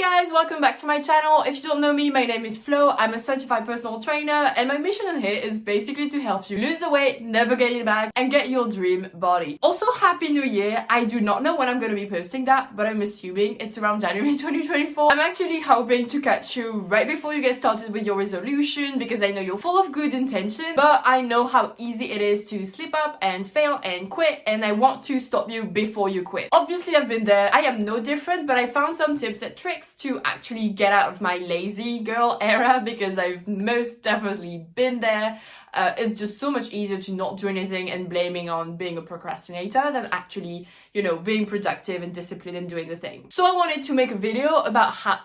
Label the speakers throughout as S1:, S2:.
S1: guys, welcome back to my channel. If you don't know me, my name is Flo. I'm a certified personal trainer and my mission in here is basically to help you lose the weight, never get it back and get your dream body. Also, Happy New Year. I do not know when I'm gonna be posting that, but I'm assuming it's around January 2024. I'm actually hoping to catch you right before you get started with your resolution because I know you're full of good intention, but I know how easy it is to slip up and fail and quit, and I want to stop you before you quit. Obviously, I've been there. I am no different, but I found some tips and tricks to actually get out of my lazy girl era because I've most definitely been there. It's just so much easier to not do anything and blaming on being a procrastinator than actually, being productive and disciplined and doing the thing. So I wanted to make a video about how...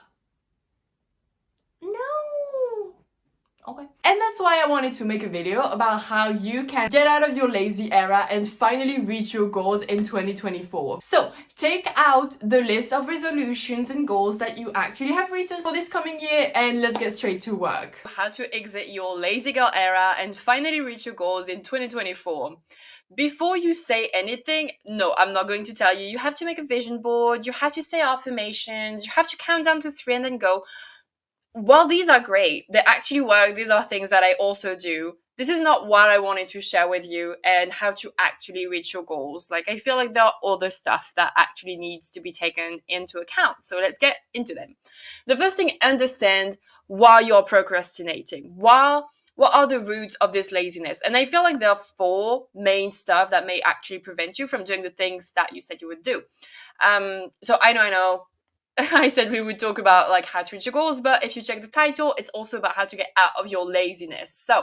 S1: Okay. And that's why I wanted to make a video about how you can get out of your lazy era and finally reach your goals in 2024. So take out the list of resolutions and goals that you actually have written for this coming year and let's get straight to work. How to exit your lazy girl era and finally reach your goals in 2024. Before you say anything, no, I'm not going to tell you. You have to make a vision board, you have to say affirmations, you have to count down to 3 and then go. While these are great, they actually work, these are things that I also do. This is not what I wanted to share with you and how to actually reach your goals. Like, I feel like there are other stuff that actually needs to be taken into account. So let's get into them. The first thing, understand why you're procrastinating. What are the roots of this laziness? And I feel like there are 4 main stuff that may actually prevent you from doing the things that you said you would do. So I know. I said we would talk about like how to reach your goals, but if you check the title, it's also about how to get out of your laziness. So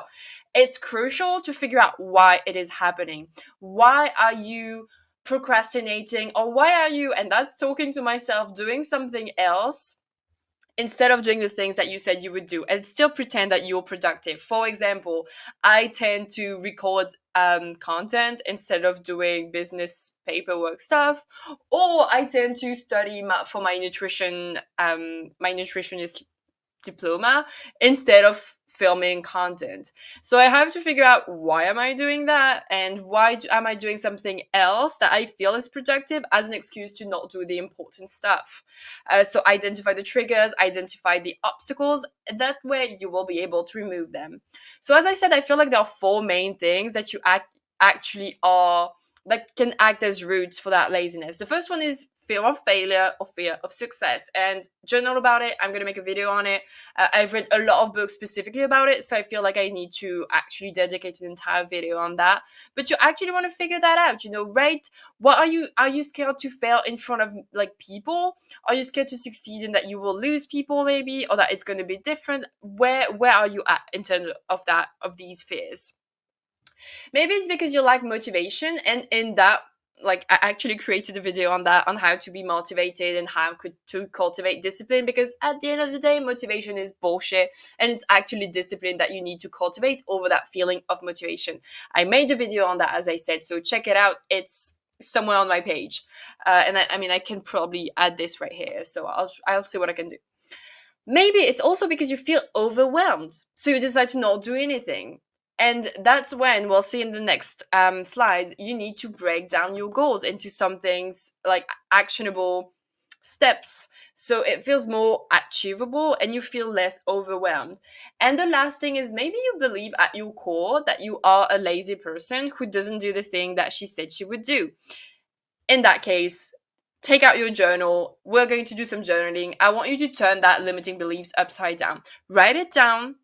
S1: it's crucial to figure out why it is happening. Why are you procrastinating, or why are you, and that's talking to myself, doing something else instead of doing the things that you said you would do and still pretend that you're productive? For example, I tend to record content instead of doing business paperwork stuff, or I tend to study for my nutrition, my nutritionist diploma instead of filming content. So I have to figure out why am I doing that and why am I doing something else that I feel is productive as an excuse to not do the important stuff. So identify the triggers, identify the obstacles, that way you will be able to remove them. So as I said, I feel like there are 4 main things that you actually are, that can act as roots for that laziness. The first one is fear of failure or fear of success, and journal about it. I'm going to make a video on it. I've read a lot of books specifically about it, so I feel like I need to actually dedicate an entire video on that. But you actually want to figure that out, right? What are you scared to fail in front of like people? Are you scared to succeed in that you will lose people maybe, or that it's going to be different? Where are you at in terms of these fears? Maybe it's because you lack motivation, and in that, like, I actually created a video on that, on how to be motivated and how to cultivate discipline, because at the end of the day, motivation is bullshit, and it's actually discipline that you need to cultivate over that feeling of motivation. I made a video on that, as I said, so check it out. It's somewhere on my page, and I can probably add this right here, so I'll see what I can do. Maybe it's also because you feel overwhelmed, so you decide to not do anything. And that's when, we'll see in the next slides, you need to break down your goals into some things like actionable steps, so it feels more achievable and you feel less overwhelmed. And the last thing is, maybe you believe at your core that you are a lazy person who doesn't do the thing that she said she would do. In that case, take out your journal. We're going to do some journaling. I want you to turn that limiting beliefs upside down. Write it down.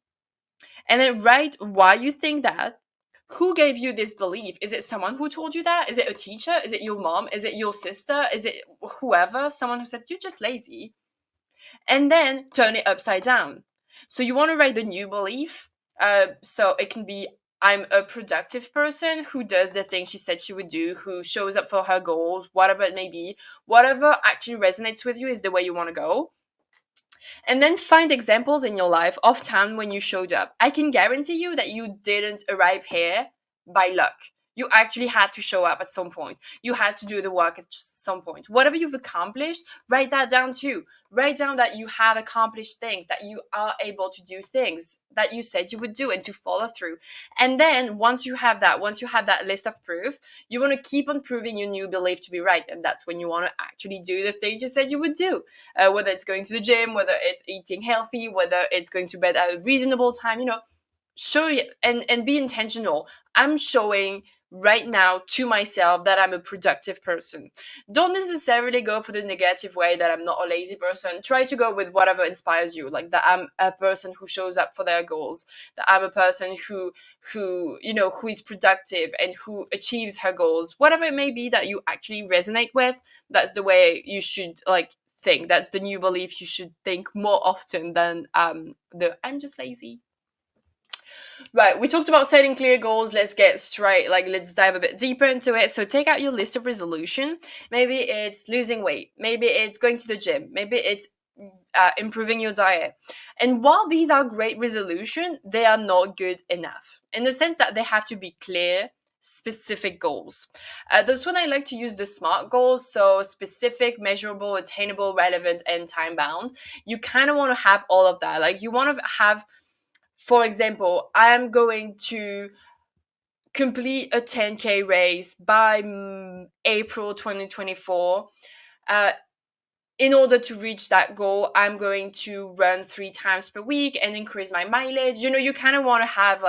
S1: And then write why you think that. Who gave you this belief? Is it someone who told you that? Is it a teacher? Is it your mom? Is it your sister? Is it whoever? Someone who said, you're just lazy. And then turn it upside down. So you want to write the new belief. So it can be, I'm a productive person who does the thing she said she would do, who shows up for her goals, whatever it may be. Whatever actually resonates with you is the way you want to go. And then find examples in your life of time when you showed up. I can guarantee you that you didn't arrive here by luck. You actually had to show up at some point. You had to do the work at just some point. Whatever you've accomplished, write that down too. Write down that you have accomplished things, that you are able to do things that you said you would do and to follow through. And then once you have that list of proofs, you want to keep on proving your new belief to be right. And that's when you want to actually do the things you said you would do. Whether it's going to the gym, whether it's eating healthy, whether it's going to bed at a reasonable time, show you and be intentional. I'm showing right now to myself that I'm a productive person. Don't necessarily go for the negative way that I'm not a lazy person. Try to go with whatever inspires you, like that I'm a person who shows up for their goals, that I'm a person who is productive and who achieves her goals. Whatever it may be that you actually resonate with, that's the way you should think. That's the new belief you should think more often than the I'm just lazy. Right, we talked about setting clear goals. Let's get straight, let's dive a bit deeper into it. So take out your list of resolution. Maybe it's losing weight. Maybe it's going to the gym. Maybe it's improving your diet. And while these are great resolution, they are not good enough in the sense that they have to be clear, specific goals. That's when I like to use the SMART goals. So specific, measurable, attainable, relevant, and time bound. You kind of want to have all of that. Like you want to have, for example, I am going to complete a 10K race by April 2024. In order to reach that goal, I'm going to run 3 times per week and increase my mileage. You kind of want to have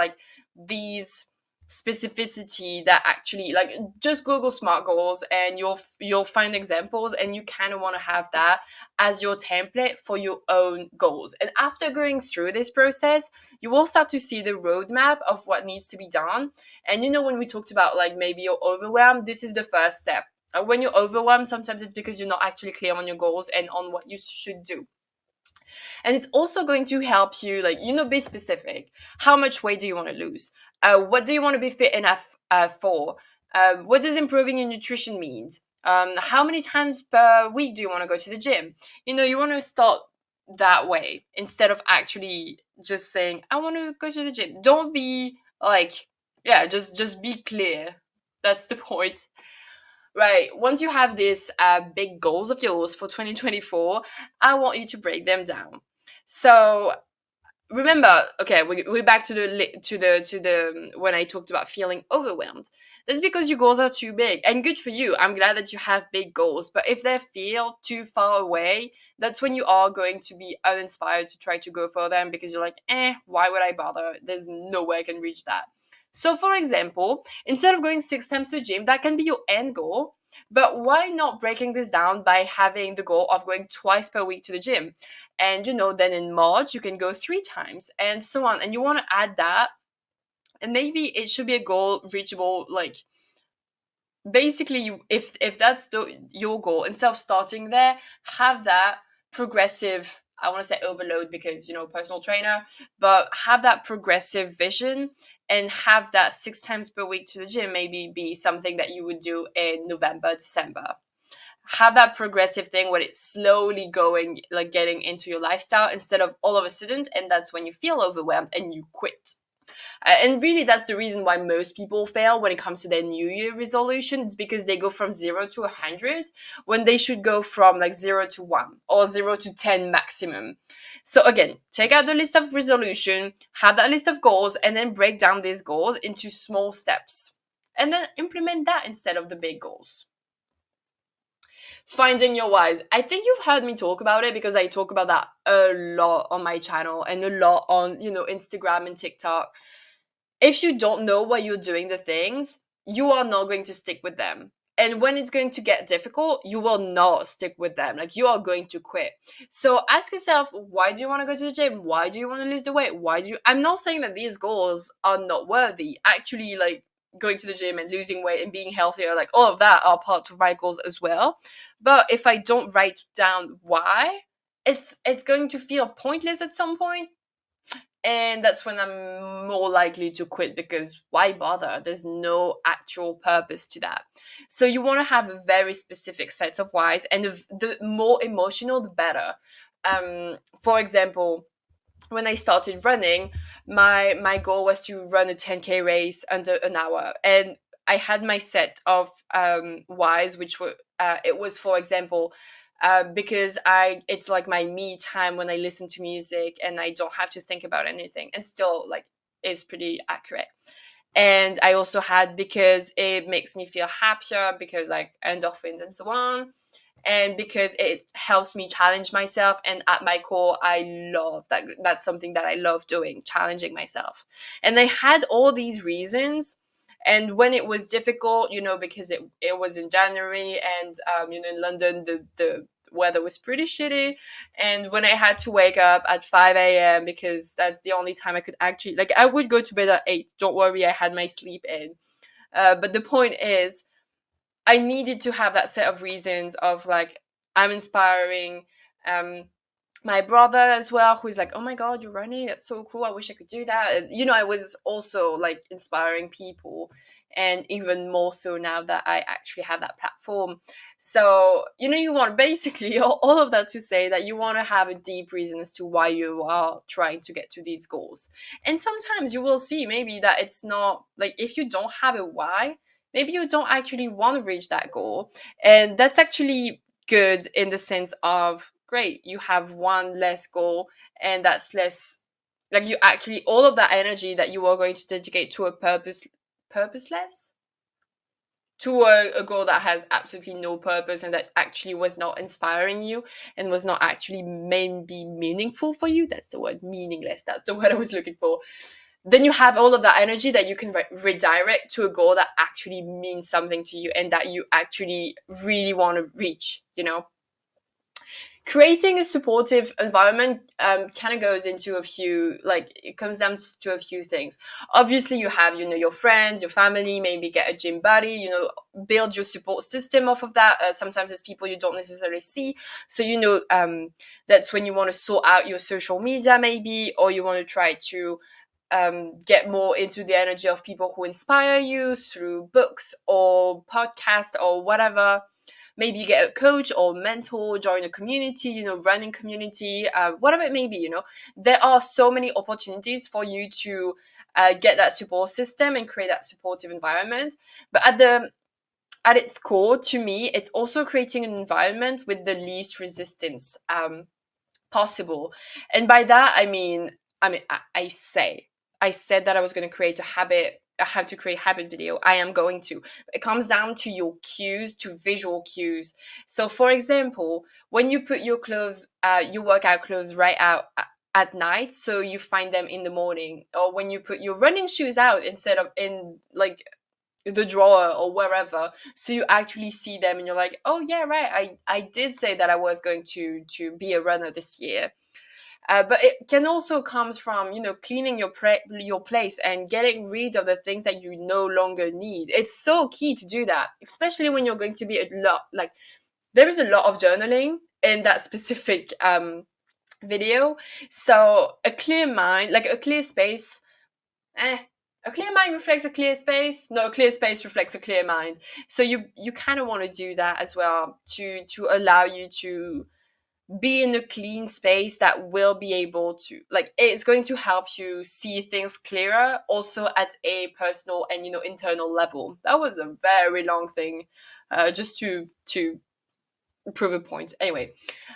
S1: these specificity that actually just Google SMART goals and you'll find examples, and you kind of want to have that as your template for your own goals. And after going through this process, you will start to see the roadmap of what needs to be done. And when we talked about maybe you're overwhelmed, this is the first step. When you're overwhelmed, sometimes it's because you're not actually clear on your goals and on what you should do. And it's also going to help you, be specific. How much weight do you want to lose? What do you want to be fit enough for? What does improving your nutrition mean? How many times per week do you want to go to the gym? You want to start that way instead of actually just saying, I want to go to the gym. Don't be just be clear. That's the point. Right. Once you have these big goals of yours for 2024, I want you to break them down. So remember, okay, we're back to the when I talked about feeling overwhelmed. That's because your goals are too big, and good for you. I'm glad that you have big goals, but if they feel too far away, that's when you are going to be uninspired to try to go for them, because you're like, why would I bother? There's no way I can reach that. So for example, instead of going 6 times to the gym, that can be your end goal. But why not breaking this down by having the goal of going twice per week to the gym? And then in March you can go 3 times and so on. And you want to add that, and maybe it should be a goal reachable, basically if that's your goal, instead of starting there, have that progressive, I want to say overload because personal trainer, but have that progressive vision and have that 6 times per week to the gym maybe be something that you would do in November, December. Have that progressive thing where it's slowly going, getting into your lifestyle instead of all of a sudden, and that's when you feel overwhelmed and you quit. And really, that's the reason why most people fail when it comes to their New Year resolutions, because they go from 0 to 100 when they should go from 0 to 1 or 0 to 10 maximum. So again, take out the list of resolution, have that list of goals, and then break down these goals into small steps. And then implement that instead of the big goals. Finding your whys. I think you've heard me talk about it because I talk about that a lot on my channel and a lot on, Instagram and TikTok. If you don't know why you're doing the things, you are not going to stick with them. And when it's going to get difficult, you will not stick with them. You are going to quit. So ask yourself, why do you want to go to the gym? Why do you want to lose the weight? I'm not saying that these goals are not worthy. Actually, going to the gym and losing weight and being healthier, all of that are parts of my goals as well. But if I don't write down why, it's going to feel pointless at some point. And that's when I'm more likely to quit, because why bother? There's no actual purpose to that. So you want to have a very specific set of whys, and the more emotional, the better. For example, when I started running, my goal was to run a 10K race under an hour. And I had my set of whys, which were it was, for example, because it's like my me time when I listen to music and I don't have to think about anything, and still like is pretty accurate. And I also had because it makes me feel happier, because like endorphins and so on, and because it helps me challenge myself. And at my core, I love that. That's something that I love doing, challenging myself. And I had all these reasons. And when it was difficult, because it was in January, and in London the weather was pretty shitty. And when I had to wake up at 5 a.m. because that's the only time I could actually, like, I would go to bed at 8. Don't worry, I had my sleep in. But the point is, I needed to have that set of reasons of like, I'm inspiring my brother as well, who is like, oh my god, you're running, that's so cool, I wish I could do that. And, I was also like inspiring people, and even more so now that I actually have that platform. So you want basically all of that to say that you want to have a deep reason as to why you are trying to get to these goals. And sometimes you will see maybe that it's not like, if you don't have a why, maybe you don't actually want to reach that goal. And that's actually good in the sense of, great, you have one less goal, and that's less, like, you actually, all of that energy that you are going to dedicate to a purposeless, to a goal that has absolutely no purpose, and that actually was not inspiring you, and was not actually maybe meaningful for you. That's the word, meaningless, that's the word I was looking for. Then you have all of that energy that you can redirect to a goal that actually means something to you, and that you actually really want to reach. Creating a supportive environment kind of goes into a few, like, it comes down to a few things. Obviously, you have, your friends, your family, maybe get a gym buddy, build your support system off of that. Sometimes it's people you don't necessarily see. So, that's when you want to sort out your social media, maybe, or you want to try to get more into the energy of people who inspire you through books or podcasts or whatever. Maybe you get a coach or mentor, join a community, running community, whatever it may be. There are so many opportunities for you to get that support system and create that supportive environment. But at its core, to me, it's also creating an environment with the least resistance possible. And by that, I said that I was going to create how to create habit video. I am going to. It comes down to your cues, to visual cues. So, for example, when you put your clothes, your workout clothes right out at night, so you find them in the morning, or when you put your running shoes out instead of in like the drawer or wherever, so you actually see them and you're like, oh yeah, right, I did say that I was going to be a runner this year. But it can also come from, cleaning your place and getting rid of the things that you no longer need. It's so key to do that, especially when you're going to be a lot, like, there is a lot of journaling in that specific video. So a clear mind, like a clear space, a clear mind reflects a clear space. No, a clear space reflects a clear mind. So you kind of want to do that as well, to allow you to be in a clean space that will be able to, like, it's going to help you see things clearer, also at a personal and internal level. That was a very long thing, just to prove a point. Anyway,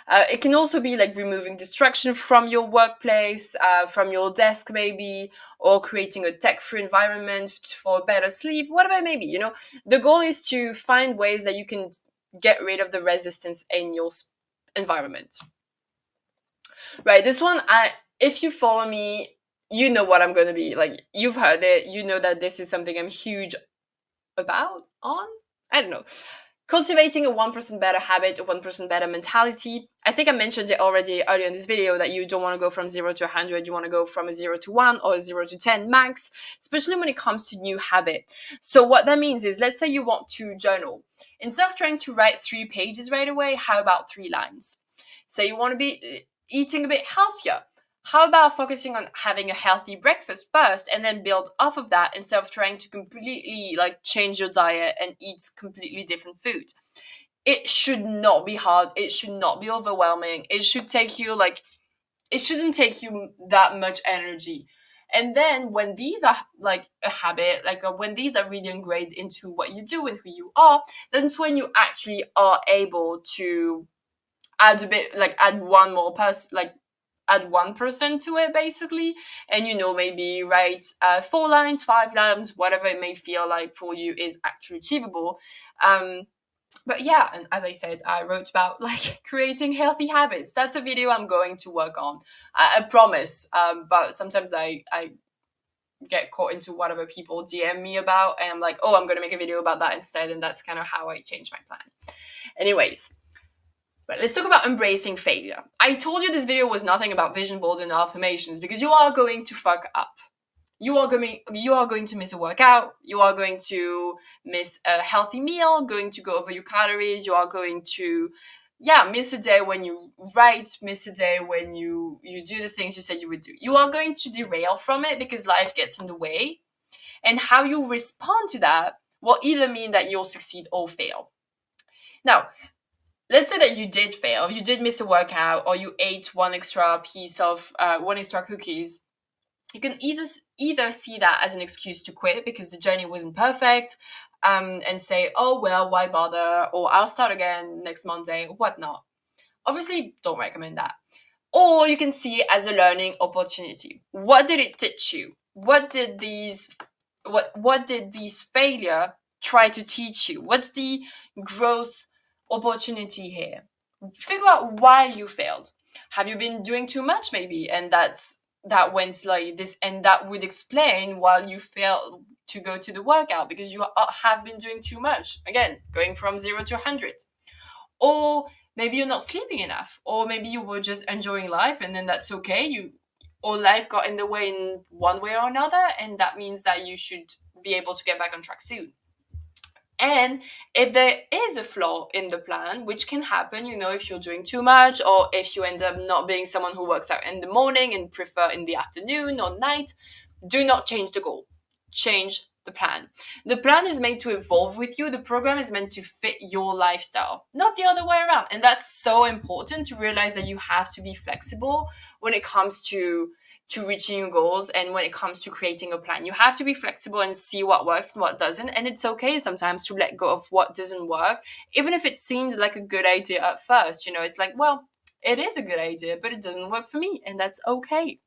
S1: it can also be like removing distraction from your workplace, from your desk maybe, or creating a tech-free environment for better sleep, whatever it may be. The goal is to find ways that you can get rid of the resistance in your environment. Right, this one, if you follow me, you know what I'm going to be like. You've heard it, you know that this is something I'm huge about, I don't know. Cultivating a 1% better habit, a 1% better mentality. I think I mentioned it already earlier in this video that you don't want to go from 0 to 100. You want to go from a 0 to 1 or a 0 to 10 max, especially when it comes to new habit. So what that means is, let's say you want to journal. Instead of trying to write 3 pages right away, how about 3 lines? Say you want to be eating a bit healthier. How about focusing on having a healthy breakfast first and then build off of that, instead of trying to completely like change your diet and eat completely different food? It should not be hard. It should not be overwhelming. It shouldn't take you that much energy. And then when these are like a habit, like when these are really ingrained into what you do and who you are, that's when you actually are able to add a bit, like add one more person, like add 1% to it basically. And maybe write 4 lines, 5 lines, whatever it may feel like for you is actually achievable. But yeah, and as I said, I wrote about like creating healthy habits. That's a video I'm going to work on. I promise. But sometimes I get caught into whatever people DM me about, and I'm like, oh, I'm going to make a video about that instead. And that's kind of how I change my plan. Anyways, but let's talk about embracing failure. I told you this video was nothing about vision boards and affirmations because you are going to fuck up. You are going to miss a workout. You are going to miss a healthy meal, going to go over your calories. You are going to, miss a day when you write, miss a day when you do the things you said you would do. You are going to derail from it because life gets in the way. And how you respond to that will either mean that you'll succeed or fail. Now, let's say that you did fail, you did miss a workout, or you ate one extra cookies. You can either see that as an excuse to quit because the journey wasn't perfect, and say, oh, well, why bother? Or I'll start again next Monday, or whatnot. Obviously, don't recommend that. Or you can see it as a learning opportunity. What did it teach you? What did these failure try to teach you? What's the growth opportunity here? Figure out why you failed. Have you been doing too much maybe? And that went like this, and that would explain why you failed to go to the workout, because you have been doing too much. Again, going from 0 to 100. Or maybe you're not sleeping enough, or maybe you were just enjoying life, and then that's okay. Or life got in the way in one way or another, and that means that you should be able to get back on track soon. And if there is a flaw in the plan, which can happen, if you're doing too much, or if you end up not being someone who works out in the morning and prefer in the afternoon or night, do not change the goal. Change the plan. The plan is made to evolve with you. The program is meant to fit your lifestyle, not the other way around. And that's so important to realize, that you have to be flexible when it comes to reaching your goals, and when it comes to creating a plan. You have to be flexible and see what works and what doesn't. And it's okay sometimes to let go of what doesn't work, even if it seems like a good idea at first. It's like, well, it is a good idea, but it doesn't work for me, and that's okay.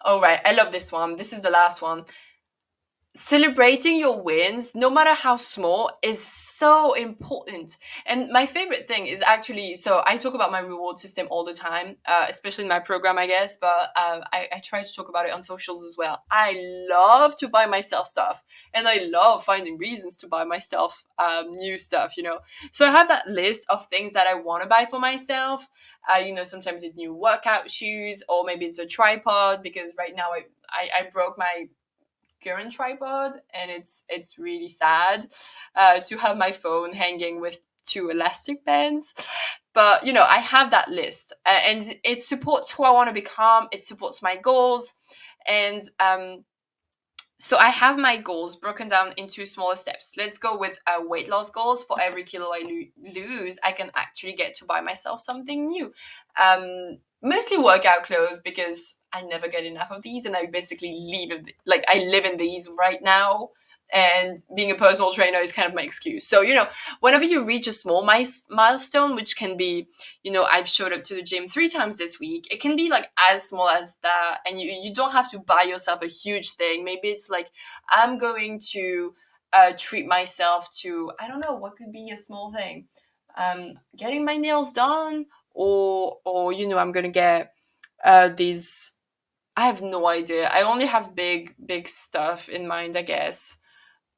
S1: All right, I love this one. This is the last one. Celebrating your wins, no matter how small, is so important. And my favorite thing is actually, so I talk about my reward system all the time, especially in my program, I guess, but I try to talk about it on socials as well. I love to buy myself stuff, and I love finding reasons to buy myself new stuff, So I have that list of things that I want to buy for myself. Sometimes it's new workout shoes, or maybe it's a tripod, because right now I broke my current tripod, and it's really sad to have my phone hanging with 2 elastic bands. But I have that list, and it supports who I want to become. It supports my goals. And so I have my goals broken down into smaller steps. Let's go with weight loss goals. For every kilo I lose, I can actually get to buy myself something new. Mostly workout clothes, because I never get enough of these, and I basically I live in these right now. And being a personal trainer is kind of my excuse. So, whenever you reach a small milestone, which can be, I've showed up to the gym 3 times this week. It can be like as small as that. And you don't have to buy yourself a huge thing. Maybe it's like, I'm going to treat myself to, I don't know, what could be a small thing? Getting my nails done, or I'm going to get these. I have no idea. I only have big stuff in mind, I guess.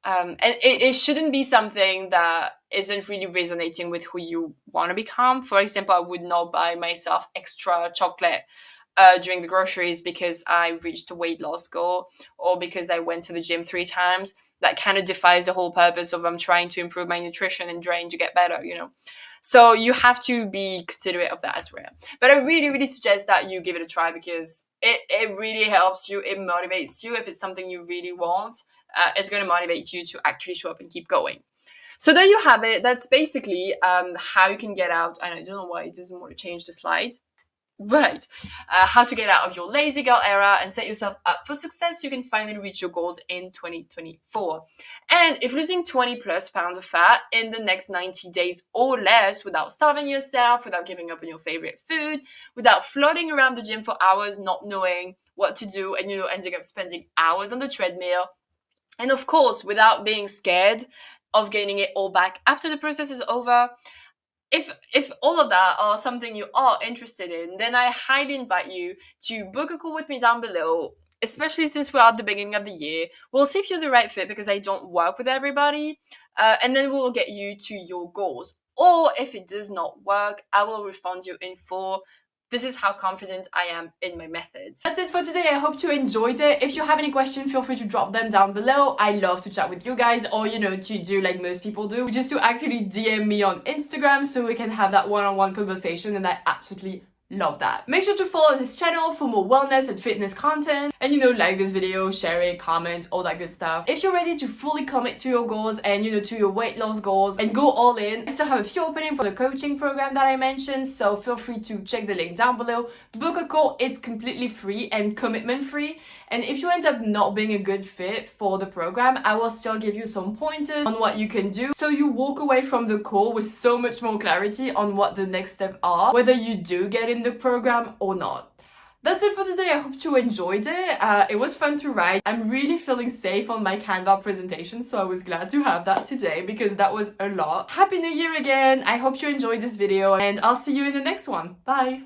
S1: And it shouldn't be something that isn't really resonating with who you want to become. For example, I would not buy myself extra chocolate during the groceries because I reached a weight loss goal, or because I went to the gym 3 times. That kind of defies the whole purpose of I'm trying to improve my nutrition and trying to get better, So you have to be considerate of that as well. But I really, really suggest that you give it a try, because it really helps you. It motivates you. If it's something you really want, it's going to motivate you to actually show up and keep going. So there you have it. That's basically how you can get out. And I don't know why it doesn't want to change the slide. Right. How to get out of your lazy girl era and set yourself up for success so you can finally reach your goals in 2024. And if losing 20 plus pounds of fat in the next 90 days or less without starving yourself, without giving up on your favorite food, without floating around the gym for hours, not knowing what to do, and ending up spending hours on the treadmill, and of course, without being scared of gaining it all back after the process is over, if all of that are something you are interested in, then I highly invite you to book a call with me down below, especially since we're at the beginning of the year. We'll see if you're the right fit because I don't work with everybody, and then we'll get you to your goals. Or if it does not work, I will refund you in full. This is how confident I am in my methods. That's it for today. I hope you enjoyed it. If you have any questions, feel free to drop them down below. I love to chat with you guys, or to do like most people do, just to actually DM me on Instagram so we can have that one-on-one conversation, and I absolutely love that. Make sure to follow this channel for more wellness and fitness content, and like this video, share it, comment, all that good stuff. If you're ready to fully commit to your goals and to your weight loss goals and go all in, I still have a few openings for the coaching program that I mentioned, so feel free to check the link down below. Book a call. It's completely free and commitment free, and if you end up not being a good fit for the program, I will still give you some pointers on what you can do, so you walk away from the call with so much more clarity on what the next steps are, whether you do get in the program or not. That's it for today. I hope you enjoyed it. It was fun to write. I'm really feeling safe on my Canva presentation, so I was glad to have that today because that was a lot. Happy New Year again. I hope you enjoyed this video, and I'll see you in the next one. Bye.